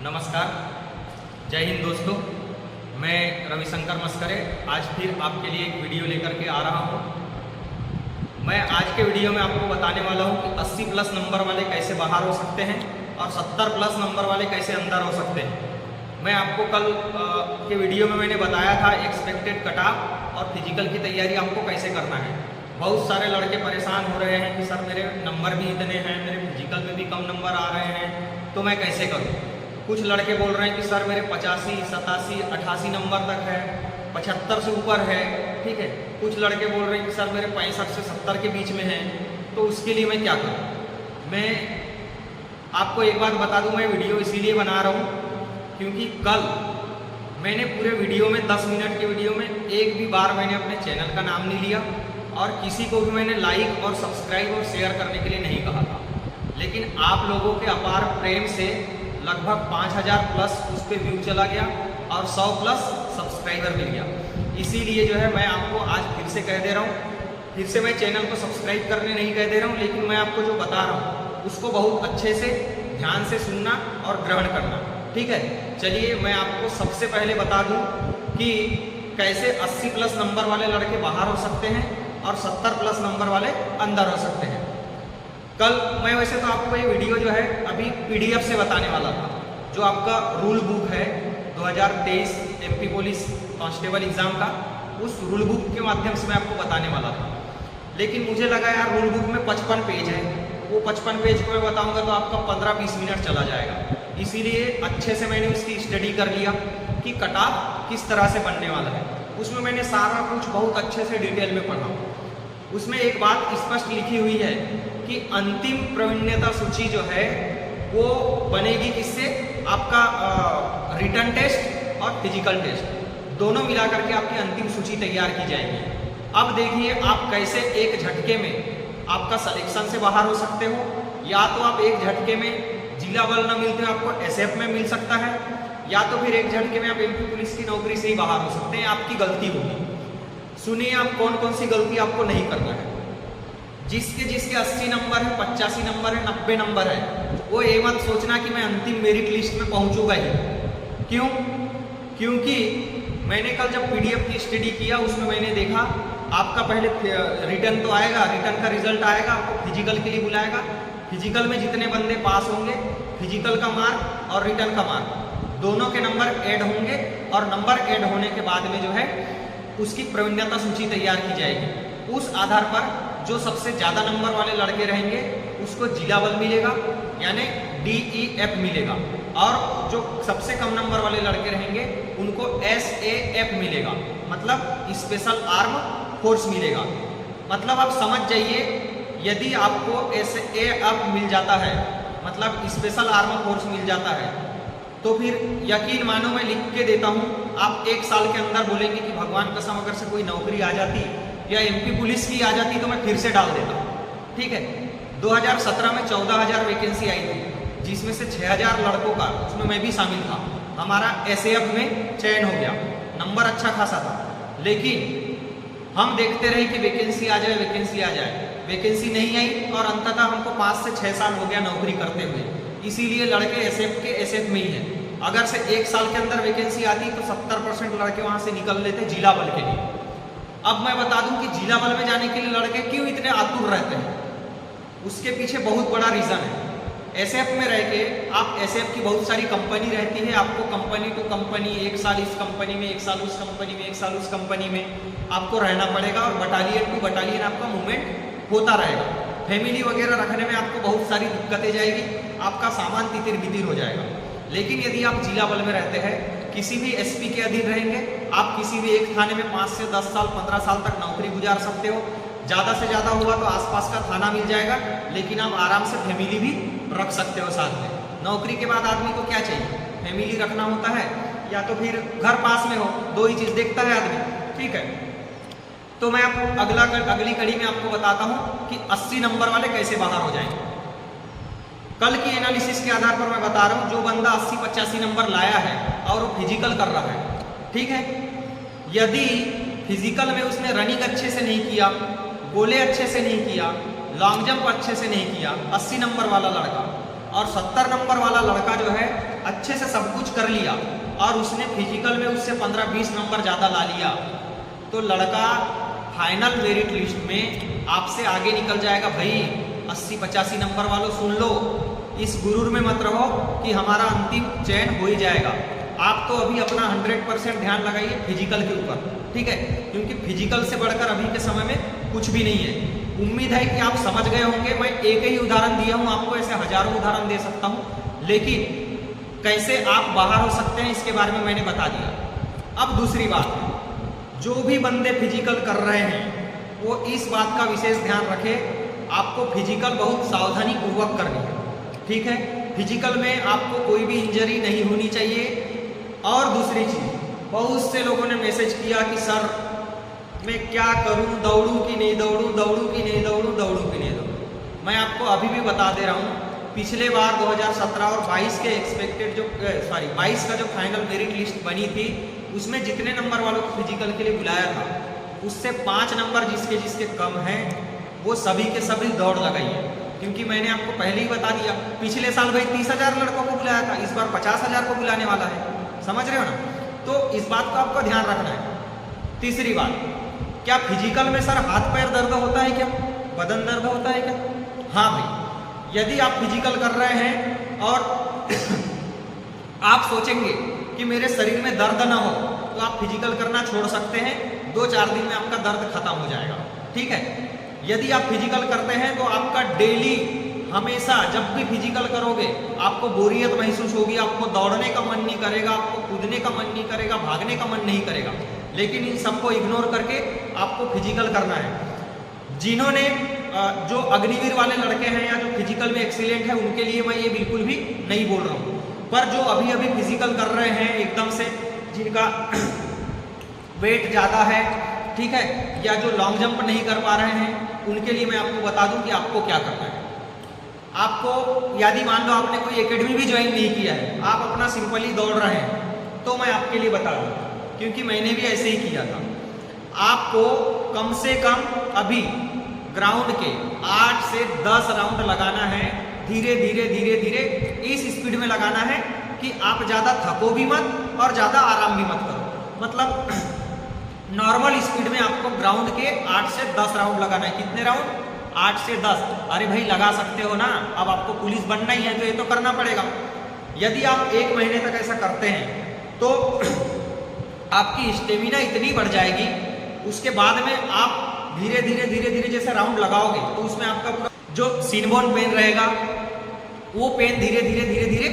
नमस्कार, जय हिंद दोस्तों। मैं रविशंकर मस्करे आज फिर आपके लिए एक वीडियो लेकर के आ रहा हूँ। मैं आज के वीडियो में आपको बताने वाला हूँ कि 80 प्लस नंबर वाले कैसे बाहर हो सकते हैं और 70 प्लस नंबर वाले कैसे अंदर हो सकते हैं। मैं आपको कल के वीडियो में मैंने बताया था एक्सपेक्टेड कट ऑफ और फिजिकल की तैयारी आपको कैसे करना है। बहुत सारे लड़के परेशान हो रहे हैं कि सर मेरे नंबर भी इतने हैं, मेरे फिजिकल में भी कम नंबर आ रहे हैं, तो मैं कैसे करूँ। कुछ लड़के बोल रहे हैं कि सर मेरे 85, 87, 88 नंबर तक है, 75 से ऊपर है, ठीक है। कुछ लड़के बोल रहे हैं कि सर मेरे 65 से 70 के बीच में है, तो उसके लिए मैं क्या करूं। मैं आपको एक बात बता दूं, मैं वीडियो इसीलिए बना रहा हूं क्योंकि कल मैंने पूरे वीडियो में 10 मिनट के वीडियो में एक भी बार मैंने अपने चैनल का नाम नहीं लिया और किसी को भी मैंने लाइक और सब्सक्राइब और शेयर करने के लिए नहीं कहा था। लेकिन आप लोगों के अपार प्रेम से लगभग 5000 प्लस उस पर व्यू चला गया और 100 प्लस सब्सक्राइबर मिल गया। इसीलिए जो है मैं आपको आज फिर से कह दे रहा हूँ, फिर से मैं चैनल को सब्सक्राइब करने नहीं कह दे रहा हूँ, लेकिन मैं आपको जो बता रहा हूँ उसको बहुत अच्छे से ध्यान से सुनना और ग्रहण करना, ठीक है। चलिए मैं आपको सबसे पहले बता दूँ कि कैसे 80 प्लस नंबर वाले लड़के बाहर हो सकते हैं और 70 प्लस नंबर वाले अंदर हो सकते हैं। कल मैं वैसे तो आपको ये वीडियो जो है अभी PDF से बताने वाला था, जो आपका रूल बुक है 2023 MP पुलिस कांस्टेबल एग्जाम का, उस रूल बुक के माध्यम से मैं आपको बताने वाला था। लेकिन मुझे लगा यार रूल बुक में 55 पेज है, वो 55 पेज को मैं बताऊंगा तो आपका 15-20 मिनट चला जाएगा। इसीलिए अच्छे से मैंने उसकी स्टडी कर लिया कि कट ऑफ किस तरह से बनने वाला है। उसमें मैंने सारा कुछ बहुत अच्छे से डिटेल में पढ़ा। उसमें एक बात स्पष्ट लिखी हुई है कि अंतिम प्रवीण्यता सूची जो है वो बनेगी किससे, आपका रिटन टेस्ट और फिजिकल टेस्ट दोनों मिलाकर के आपकी अंतिम सूची तैयार की जाएगी। अब देखिए आप कैसे एक झटके में आपका सिलेक्शन से बाहर हो सकते हो, या तो आप एक झटके में जिला बल न मिलते हो आपको SF में मिल सकता है, या तो फिर एक झटके में आप MP पुलिस की नौकरी से ही बाहर हो सकते हैं। आपकी गलती होगी। सुनिए आप कौन कौन सी गलती आपको नहीं करना है। जिसके 80 नंबर है, 85 नंबर है, 90 नंबर है, वो ये मत सोचना कि मैं अंतिम मेरिट लिस्ट में पहुंचूंगा ही। क्यों? क्योंकि मैंने कल जब PDF की स्टडी किया उसमें मैंने देखा आपका पहले रिटर्न तो आएगा, रिटर्न का रिजल्ट आएगा, आपको फिजिकल के लिए बुलाएगा। फिजिकल में जितने बंदे पास होंगे, फिजिकल का मार्क और रिटर्न का मार्क दोनों के नंबर ऐड होंगे और नंबर ऐड होने के बाद में जो है उसकी प्रवीण्यता सूची तैयार की जाएगी। उस आधार पर जो सबसे ज़्यादा नंबर वाले लड़के रहेंगे उसको जिला बल मिलेगा, यानी DEF मिलेगा, और जो सबसे कम नंबर वाले लड़के रहेंगे उनको SAF मिलेगा, मतलब स्पेशल आर्म फोर्स मिलेगा। मतलब आप समझ जाइए, यदि आपको SAF मिल जाता है, मतलब स्पेशल आर्म फोर्स मिल जाता है, तो फिर यकीन मानो मैं लिख के देता हूँ, आप 1 साल के अंदर बोलेंगे कि भगवान कसम अगर से कोई नौकरी आ जाती या MP पुलिस की आ जाती तो मैं फिर से डाल देता, ठीक है। 2017 में 14,000 वैकेंसी आई थी, जिसमें से 6,000 लड़कों का, उसमें मैं भी शामिल था, हमारा SAF में चयन हो गया। नंबर अच्छा खासा था, लेकिन हम देखते रहे कि वैकेंसी आ जाए, वैकेंसी आ जाए, वैकेंसी नहीं आई और अंततः हमको 5 से 6 साल हो गया नौकरी करते हुए। इसीलिए लड़के SF में ही हैं। अगर से 1 साल के अंदर वैकेंसी आती तो 70% लड़के वहां से निकल लेते जिला बल के लिए। अब मैं बता दूं कि जिला बल में जाने के लिए लड़के क्यों इतने आतुर रहते हैं, उसके पीछे बहुत बड़ा रीजन है। SF में रह के आप SF की बहुत सारी कंपनी रहती है, आपको कंपनी टू कंपनी, 1 साल इस कंपनी में, 1 साल उस कंपनी में, 1 साल उस कंपनी में आपको रहना पड़ेगा और बटालियन टू बटालियन आपका मूवमेंट होता रहेगा। फैमिली वगैरह रखने में आपको बहुत सारी दिक्कतें जाएगी, आपका सामान तितिर बितिर हो जाएगा। लेकिन यदि आप जिला बल में रहते हैं, किसी भी SP के अधीन रहेंगे, आप किसी भी एक थाने में 5 से 10 साल 15 साल तक नौकरी गुजार सकते हो। ज़्यादा से ज़्यादा हुआ तो आसपास का थाना मिल जाएगा, लेकिन आप आराम से फैमिली भी रख सकते हो साथ में। नौकरी के बाद आदमी को क्या चाहिए, फैमिली रखना होता है या तो फिर घर पास में हो, 2 ही चीज़ देखता है आदमी, ठीक है। तो मैं आपको अगली कड़ी में आपको बताता हूँ कि 80 नंबर वाले कैसे बाहर हो जाएंगे। कल की एनालिसिस के आधार पर मैं बता रहा हूँ, जो बंदा 80-85 नंबर लाया है और वो फिजिकल कर रहा है, ठीक है, यदि फिजिकल में उसने रनिंग अच्छे से नहीं किया, गोले अच्छे से नहीं किया, लॉन्ग जंप अच्छे से नहीं किया, 80 नंबर वाला लड़का, और 70 नंबर वाला लड़का जो है अच्छे से सब कुछ कर लिया और उसने फिजिकल में उससे 15-20 नंबर ज़्यादा ला लिया, तो लड़का फाइनल मेरिट लिस्ट में आपसे आगे निकल जाएगा। भाई 80-85 नंबर वालों सुन लो, इस गुरूर में मत रहो कि हमारा अंतिम चयन हो ही जाएगा। आप तो अभी अपना 100% ध्यान लगाइए फिजिकल के ऊपर, ठीक है, क्योंकि फिजिकल से बढ़कर अभी के समय में कुछ भी नहीं है। उम्मीद है कि आप समझ गए होंगे। मैं एक ही उदाहरण दिया हूँ आपको, ऐसे हजारों उदाहरण दे सकता हूँ, लेकिन कैसे आप बाहर हो सकते हैं इसके बारे में मैंने बता दिया। अब दूसरी बात, जो भी बंदे फिजिकल कर रहे हैं वो इस बात का विशेष ध्यान रखें, आपको फिजिकल बहुत सावधानी पूर्वक करनी है, ठीक है। फिजिकल में आपको कोई भी इंजरी नहीं होनी चाहिए। और दूसरी चीज़, बहुत से लोगों ने मैसेज किया कि सर मैं क्या करूं, दौड़ूं कि नहीं दौड़ूं, दौड़ूं कि नहीं दौड़ूं, दौड़ूं कि नहीं दौड़ूं। मैं आपको अभी भी बता दे रहा हूं, पिछले बार 2017 और 22 के एक्सपेक्टेड 22 का जो फाइनल मेरिट लिस्ट बनी थी, उसमें जितने नंबर वालों को फिजिकल के लिए बुलाया था, उससे 5 नंबर जिसके कम हैं वो सभी के सभी दौड़ लगाइए। क्योंकि मैंने आपको पहले ही बता दिया, पिछले साल भाई 30,000 लड़कों को बुलाया था, इस बार 50,000 को बुलाने वाला है। समझ रहे हो ना? तो इस बात का आपको ध्यान रखना है। तीसरी बात, क्या फिजिकल में सर हाथ पैर दर्द होता है क्या, बदन दर्द होता है क्या? हाँ भाई, यदि आप फिजिकल कर रहे हैं और आप सोचेंगे कि मेरे शरीर में दर्द ना हो, तो आप फिजिकल करना छोड़ सकते हैं। 2-4 दिन में आपका दर्द खत्म हो जाएगा, ठीक है। यदि आप फिजिकल करते हैं तो आपका डेली हमेशा जब भी फिजिकल करोगे आपको बोरियत महसूस होगी, आपको दौड़ने का मन नहीं करेगा, आपको कूदने का मन नहीं करेगा, भागने का मन नहीं करेगा। लेकिन इन सबको इग्नोर करके आपको फिजिकल करना है। जिन्होंने जो अग्निवीर वाले लड़के हैं या जो फिजिकल में एक्सीलेंट है, उनके लिए मैं ये बिल्कुल भी नहीं बोल रहा हूँ, पर जो अभी अभी फिजिकल कर रहे हैं एकदम से, जिनका वेट ज़्यादा है, ठीक है, या जो लॉन्ग जंप नहीं कर पा रहे हैं, उनके लिए मैं आपको बता दूं कि आपको क्या करना है। आपको यदि मान लो आपने कोई एकेडमी भी ज्वाइन नहीं किया है, आप अपना सिंपली दौड़ रहे हैं, तो मैं आपके लिए बता दूं, क्योंकि मैंने भी ऐसे ही किया था। आपको कम से कम अभी ग्राउंड के 8 से 10 राउंड लगाना है, धीरे धीरे धीरे धीरे इस स्पीड में लगाना है कि आप ज़्यादा थको भी मत और ज़्यादा आराम भी मत करो। मतलब नॉर्मल स्पीड में आपको ग्राउंड के 8 से 10 राउंड लगाना है। कितने राउंड? 8 से 10। अरे भाई लगा सकते हो ना, अब आपको पुलिस बनना ही है तो ये तो करना पड़ेगा। यदि आप 1 महीने तक ऐसा करते हैं तो आपकी स्टेमिना इतनी बढ़ जाएगी, उसके बाद में आप धीरे धीरे धीरे धीरे जैसे राउंड लगाओगे तो उसमें आपका पूरा जो सिनबोन पेन रहेगा वो पेन धीरे धीरे धीरे धीरे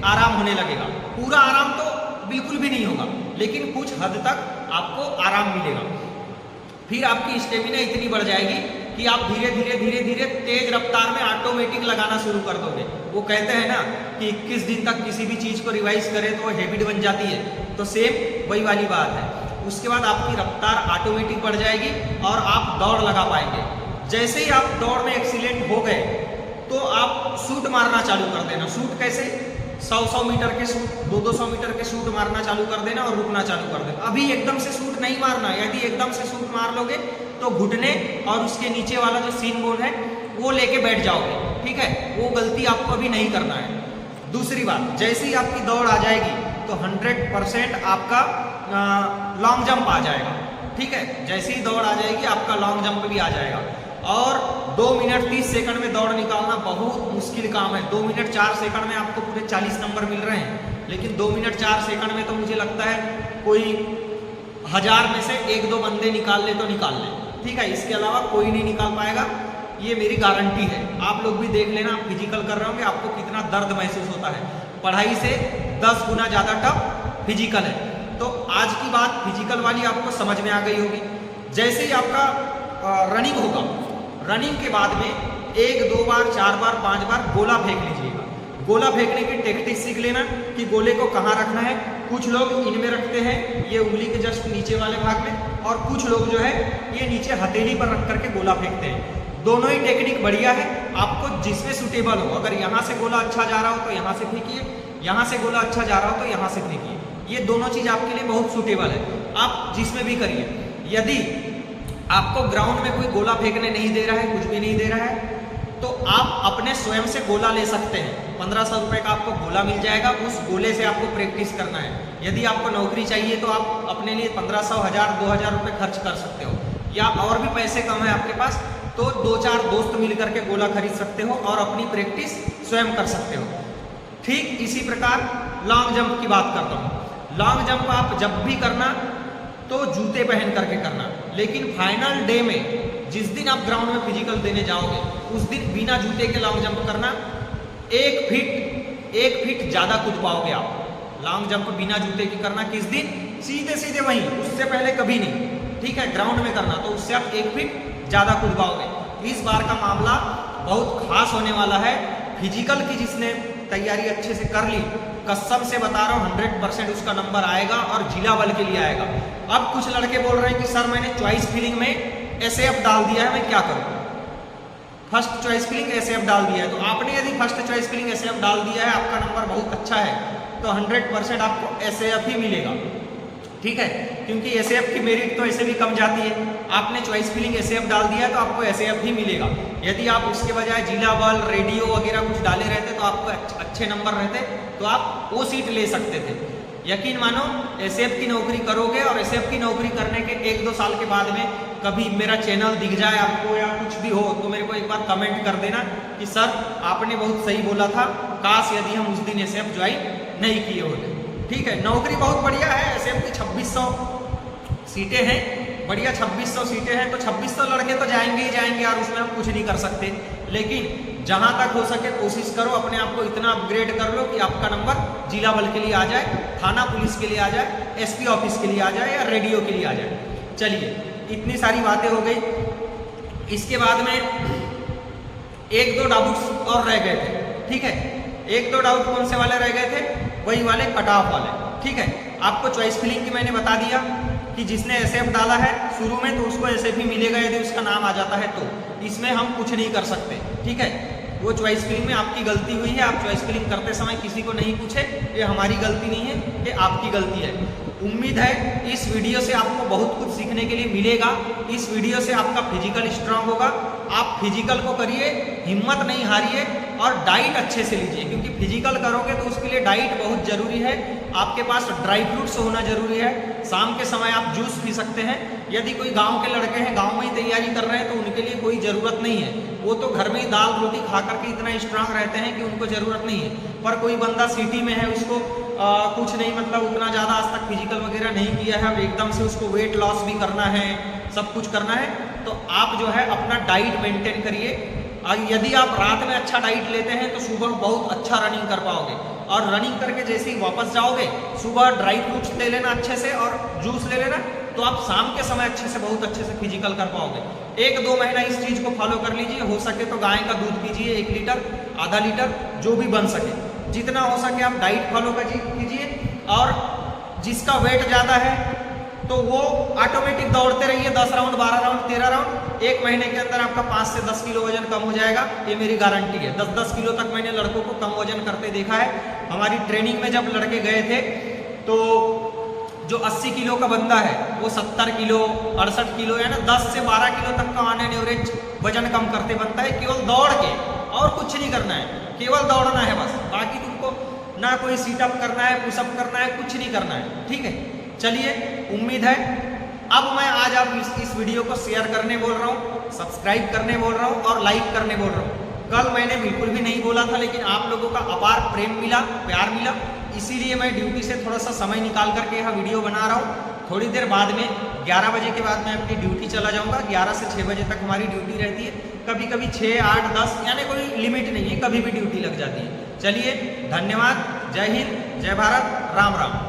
आराम होने लगेगा। पूरा आराम तो बिल्कुल भी नहीं होगा, लेकिन कुछ हद तक आपको आराम मिलेगा। फिर आपकी स्टेमिना इतनी बढ़ जाएगी कि आप धीरे धीरे धीरे धीरे तेज रफ्तार में ऑटोमेटिक लगाना शुरू कर दोगे। वो कहते हैं ना कि 21 दिन तक किसी भी चीज़ को रिवाइज करें तो वो हैबिट बन जाती है, तो सेम वही वाली बात है। उसके बाद आपकी रफ्तार ऑटोमेटिक बढ़ जाएगी और आप दौड़ लगा पाएंगे। जैसे ही आप दौड़ में एक्सीलेंट हो गए तो आप शूट मारना चालू कर देना। शूट कैसे? 100-100 मीटर के शूट, 200-200 मीटर के शूट मारना चालू कर देना और रुकना चालू कर देना। अभी एकदम से शूट नहीं मारना। यदि एकदम से शूट मार लोगे तो घुटने और उसके नीचे वाला जो सीन बोन है वो लेके बैठ जाओगे, ठीक है। वो गलती आपको अभी नहीं करना है। दूसरी बात, जैसे ही आपकी दौड़ आ जाएगी तो 100% आपका लॉन्ग जंप आ जाएगा, ठीक है। जैसे ही दौड़ आ जाएगी आपका लॉन्ग जंप भी आ जाएगा। और 2 मिनट 30 सेकंड में दौड़ निकालना बहुत मुश्किल काम है। 2 मिनट 4 सेकंड में आपको पूरे 40 नंबर मिल रहे हैं, लेकिन 2 मिनट 4 सेकंड में तो मुझे लगता है कोई 1000 में से 1-2 बंदे निकाल ले तो निकाल ले, ठीक है। इसके अलावा कोई नहीं निकाल पाएगा, ये मेरी गारंटी है। आप लोग भी देख लेना, आप फिजिकल कर रहे होंगे, आपको कितना दर्द महसूस होता है। पढ़ाई से 10 गुना ज़्यादा टफ फिजिकल है। तो आज की बात फिजिकल वाली आपको समझ में आ गई होगी। जैसे ही आपका रनिंग होगा, रनिंग के बाद में 1, 2 बार, 4 बार, 5 बार गोला फेंक लीजिएगा। गोला फेंकने की टेक्निक सीख लेना कि गोले को कहाँ रखना है। कुछ लोग इनमें रखते हैं, ये उंगली के जस्ट नीचे वाले भाग में, और कुछ लोग जो है ये नीचे हथेली पर रख करके गोला फेंकते हैं। दोनों ही टेक्निक बढ़िया है, आपको जिसमें सूटेबल हो। अगर यहाँ से गोला अच्छा जा रहा हो तो यहाँ से फेंकिए, यहाँ से गोला अच्छा जा रहा हो तो यहाँ से फेंकिए। ये दोनों चीज़ आपके लिए बहुत सूटेबल है, आप जिसमें भी करिए। यदि आपको ग्राउंड में कोई गोला फेंकने नहीं दे रहा है, कुछ भी नहीं दे रहा है, तो आप अपने स्वयं से गोला ले सकते हैं। 1500 रुपये का आपको गोला मिल जाएगा, उस गोले से आपको प्रैक्टिस करना है। यदि आपको नौकरी चाहिए तो आप अपने लिए 1500, 1000, 2000 रुपये खर्च कर सकते हो, या और भी पैसे कम है आपके पास तो 2-4 दोस्त मिल करके गोला खरीद सकते हो और अपनी प्रैक्टिस स्वयं कर सकते हो। ठीक इसी प्रकार लॉन्ग जंप की बात करता हूँ। लॉन्ग जंप आप जब भी करना तो जूते पहन करके करना, लेकिन फाइनल डे में जिस दिन आप ग्राउंड में फिजिकल देने जाओगे उस दिन बिना जूते के लॉन्ग जंप करना। 1 फीट ज़्यादा कूद पाओगे आप। लॉन्ग जंप बिना जूते के करना किस दिन? सीधे सीधे वहीं, उससे पहले कभी नहीं, ठीक है। ग्राउंड में करना तो उससे आप 1 फीट ज़्यादा कूद पाओगे। इस बार का मामला बहुत खास होने वाला है। फिजिकल की जिसने तैयारी अच्छे से कर ली, कसम से बता रहा हूँ 100% उसका नंबर आएगा और जिला बल के लिए आएगा। अब कुछ लड़के बोल रहे हैं कि सर मैंने चॉइस फिलिंग में एसएएफ डाल दिया है, मैं क्या करूँ? फर्स्ट चॉइस फिलिंग एसएएफ डाल दिया है, तो आपने यदि फर्स्ट चॉइस फिलिंग एसएएफ डाल दिया है, आपका नंबर बहुत अच्छा है, तो 100% आपको एसएएफ ही मिलेगा, ठीक है। क्योंकि एसएएफ की मेरिट तो ऐसे भी कम जाती है। आपने चॉइस फिलिंग एसएएफ डाल दिया है तो आपको एसएएफ ही मिलेगा। यदि आप उसके बजाय जिला बल, रेडियो वगैरह कुछ डाले रहते तो आपको अच्छे नंबर रहते तो आप वो सीट ले सकते थे। यकीन मानो एसएएफ की नौकरी करोगे और एसएएफ की नौकरी करने के 1-2 साल के बाद में कभी मेरा चैनल दिख जाए आपको या कुछ भी हो तो मेरे को एक बार कमेंट कर देना कि सर आपने बहुत सही बोला था, काश यदि हम उस दिन एसएएफ ज्वाइन नहीं किए होते। ठीक है, नौकरी बहुत बढ़िया है। एसएएफ की 2600 सीटें हैं, बढ़िया 2600 सीटें हैं, तो 2600 लड़के तो जाएंगे ही जाएंगे यार, उसमें हम कुछ नहीं कर सकते। लेकिन जहां तक हो सके कोशिश करो, अपने आप को इतना अपग्रेड कर लो कि आपका नंबर जिला बल के लिए आ जाए, थाना पुलिस के लिए आ जाए, एसपी ऑफिस के लिए आ जाए या रेडियो के लिए आ जाए। चलिए, इतनी सारी बातें हो गई। इसके बाद में 1-2 डाउट्स और रह गए थे, ठीक है। 1-2 डाउट कौन से वाले रह गए थे? वही वाले कट ऑफ वाले, ठीक है। आपको चॉइस फिलिंग की मैंने बता दिया कि जिसने एसएएफ डाला है शुरू में तो उसको एसएएफ ही मिलेगा यदि उसका नाम आ जाता है तो। इसमें हम कुछ नहीं कर सकते, ठीक है। वो चॉइस फिलिंग में आपकी गलती हुई है, आप चॉइस फिलिंग करते समय किसी को नहीं पूछे, ये हमारी गलती नहीं है, ये आपकी गलती है। उम्मीद है इस वीडियो से आपको बहुत कुछ सीखने के लिए मिलेगा। इस वीडियो से आपका फिजिकल स्ट्रांग होगा। आप फिजिकल को करिए, हिम्मत नहीं हारिए और डाइट अच्छे से लीजिए, क्योंकि फिजिकल करोगे तो उसके लिए डाइट बहुत जरूरी है। आपके पास ड्राई फ्रूट्स होना जरूरी है। शाम के समय आप जूस पी सकते हैं। यदि कोई गांव के लड़के हैं, गांव में ही तैयारी कर रहे हैं, तो उनके लिए कोई ज़रूरत नहीं है। वो तो घर में ही दाल रोटी खा करके इतना स्ट्रांग रहते हैं कि उनको ज़रूरत नहीं है। पर कोई बंदा सिटी में है, उसको कुछ नहीं, मतलब उतना ज़्यादा आज तक फिजिकल वगैरह नहीं किया है, अब एकदम से उसको वेट लॉस भी करना है, सब कुछ करना है, तो आप जो है अपना डाइट मेंटेन करिए। और यदि आप रात में अच्छा डाइट लेते हैं तो सुबह बहुत अच्छा रनिंग कर पाओगे। और रनिंग करके जैसे ही वापस जाओगे, सुबह ड्राई फ्रूट्स ले लेना अच्छे से और जूस ले लेना, तो आप शाम के समय अच्छे से, बहुत अच्छे से फिजिकल कर पाओगे। 1-2 महीना इस चीज़ को फॉलो कर लीजिए। हो सके तो गाय का दूध पीजिए 1 लीटर, आधा लीटर, जो भी बन सके, जितना हो सके आप डाइट फॉलो कीजिए। और जिसका वेट ज़्यादा है तो वो ऑटोमेटिक दौड़ते रहिए 10 राउंड, 12 राउंड, 13 राउंड। 1 महीने के अंदर आपका 5 से 10 किलो वजन कम हो जाएगा, ये मेरी गारंटी है। 10-10 किलो तक मैंने लड़कों को कम वजन करते देखा है। हमारी ट्रेनिंग में जब लड़के गए थे तो जो 80 किलो का बंदा है वो 70 किलो, 68 किलो, या ना 10 से 12 किलो तक का ऑन एन एवरेज वजन कम करते बनता है, केवल दौड़ के, और कुछ नहीं करना है, केवल दौड़ना है बस। बाकी तुमको ना कोई सीटअप करना है, पुशअप करना है, कुछ नहीं करना है, ठीक है। चलिए, उम्मीद है अब मैं आज आप इस वीडियो को शेयर करने बोल रहा हूँ, सब्सक्राइब करने बोल रहा हूँ और लाइक करने बोल रहा हूँ। कल मैंने बिल्कुल भी नहीं बोला था, लेकिन आप लोगों का अपार प्रेम मिला, प्यार मिला, इसीलिए मैं ड्यूटी से थोड़ा सा समय निकाल करके यहाँ वीडियो बना रहा हूँ। थोड़ी देर बाद में 11 बजे के बाद मैं अपनी ड्यूटी चला जाऊँगा। 11 से 6 बजे तक हमारी ड्यूटी रहती है। कभी कभी 6, 8, 10, यानी कोई लिमिट नहीं है, कभी भी ड्यूटी लग जाती है। चलिए, धन्यवाद। जय हिंद, जय भारत, राम राम।